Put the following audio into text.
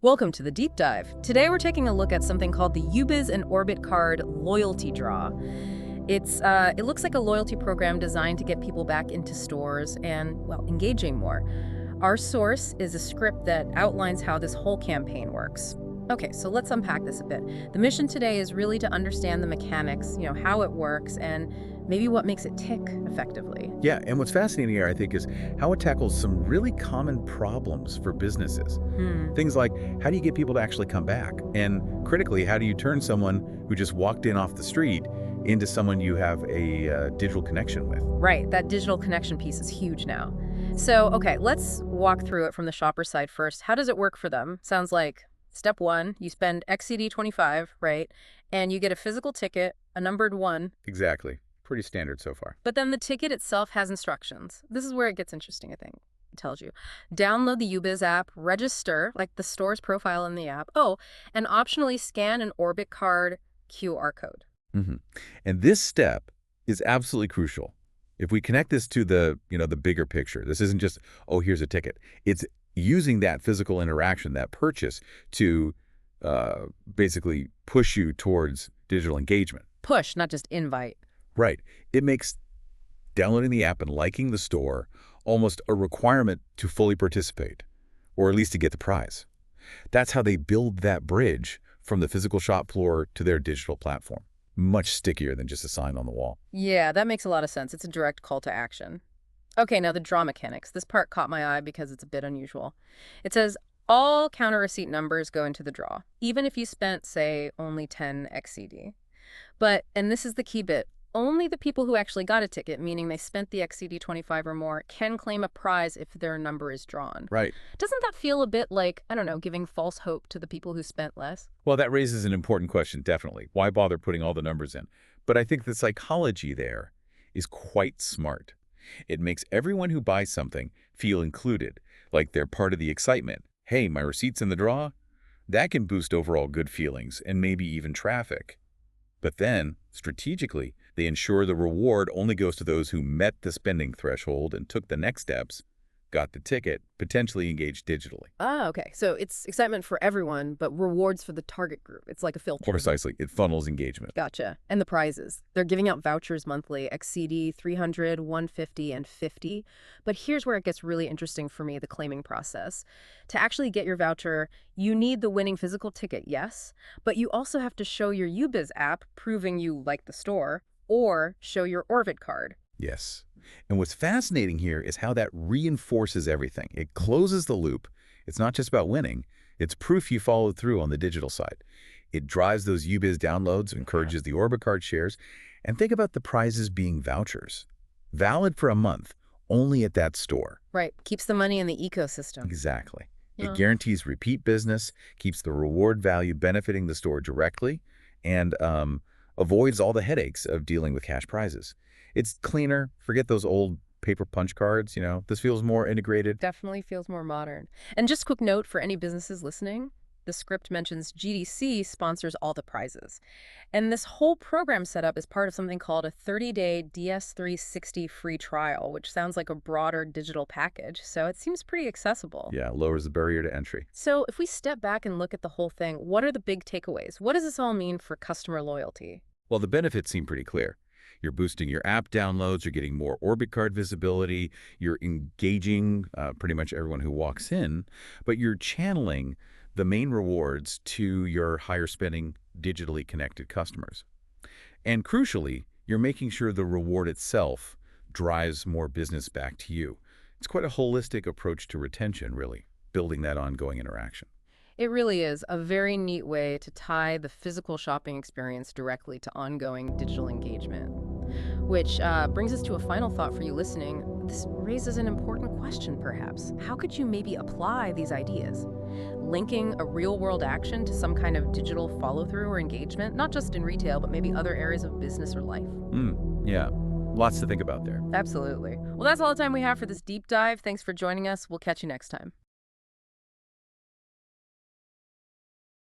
Welcome to the deep dive. Today we're taking a look at something called the Ubiz and Orbitcard loyalty draw. It looks like a loyalty program designed to get people back into stores and, well, engaging more. Our source is a script that outlines how this whole campaign works. Okay, so let's unpack this a bit. The mission today is really to understand the mechanics, how it works, and maybe what makes it tick effectively. Yeah, and what's fascinating here, I think, is how it tackles some really common problems for businesses. Things like, how do you get people to actually come back? And critically, how do you turn someone who just walked in off the street into someone you have a digital connection with? Right, that digital connection piece is huge now. So, okay, let's walk through it from the shopper side first. How does it work for them? Sounds like step one, you spend XCD 25, right? And you get a physical ticket, a numbered one. Exactly. Pretty standard so far. But then the ticket itself has instructions. This is where it gets interesting, I think. It tells you, download the Ubiz app, register, like the store's profile in the app. Oh, and optionally scan an Orbitcard QR code. And this step is absolutely crucial. If we connect this to the bigger picture, this isn't just, oh, here's a ticket. It's using that physical interaction, that purchase, to basically push you towards digital engagement. Push, not just invite. Right. It makes downloading the app and liking the store almost a requirement to fully participate, or at least to get the prize. That's how they build that bridge from the physical shop floor to their digital platform. Much stickier than just a sign on the wall. Yeah, that makes a lot of sense. It's a direct call to action. Okay, now the draw mechanics. This part caught my eye because it's a bit unusual. It says all counter receipt numbers go into the draw, even if you spent, say, only 10 XCD. But, and this is the key bit, only the people who actually got a ticket, meaning they spent the XCD 25 or more, can claim a prize if their number is drawn. Right. Doesn't that feel a bit like, I don't know, giving false hope to the people who spent less? Well, that raises an important question, definitely. Why bother putting all the numbers in? But I think the psychology there is quite smart. It makes everyone who buys something feel included, like they're part of the excitement. Hey, my receipt's in the draw? That can boost overall good feelings and maybe even traffic. But then, strategically, they ensure the reward only goes to those who met the spending threshold and took the next steps, got the ticket, potentially engaged digitally. Ah, okay. So it's excitement for everyone, but rewards for the target group. It's like a filter. Precisely. It funnels engagement. Gotcha. And the prizes. They're giving out vouchers monthly, XCD, 300, 150, and 50. But here's where it gets really interesting for me, the claiming process. To actually get your voucher, you need the winning physical ticket, yes, but you also have to show your Ubiz app proving you like the store, or show your Orbit card. Yes. And what's fascinating here is how that reinforces everything. It closes the loop. It's not just about winning. It's proof you followed through on the digital side. It drives those Ubiz downloads, encourages the Orbitcard shares, and think about the prizes being vouchers. Valid for a month, only at that store. Right. Keeps the money in the ecosystem. Exactly. Yeah. It guarantees repeat business, keeps the reward value benefiting the store directly, and avoids all the headaches of dealing with cash prizes. It's cleaner. Forget those old paper punch cards, This feels more integrated. Definitely feels more modern. And just quick note for any businesses listening, the script mentions GDC sponsors all the prizes. And this whole program setup is part of something called a 30-day DS360 free trial, which sounds like a broader digital package. So it seems pretty accessible. Yeah, lowers the barrier to entry. So if we step back and look at the whole thing, what are the big takeaways? What does this all mean for customer loyalty? Well, the benefits seem pretty clear. You're boosting your app downloads, you're getting more Orbitcard visibility, you're engaging pretty much everyone who walks in, but you're channeling the main rewards to your higher spending, digitally connected customers. And crucially, you're making sure the reward itself drives more business back to you. It's quite a holistic approach to retention, really, building that ongoing interaction. It really is a very neat way to tie the physical shopping experience directly to ongoing digital engagement. Which brings us to a final thought for you listening. This raises an important question, perhaps. How could you maybe apply these ideas? Linking a real-world action to some kind of digital follow-through or engagement, not just in retail, but maybe other areas of business or life. Yeah, lots to think about there. Absolutely. Well, that's all the time we have for this deep dive. Thanks for joining us. We'll catch you next time.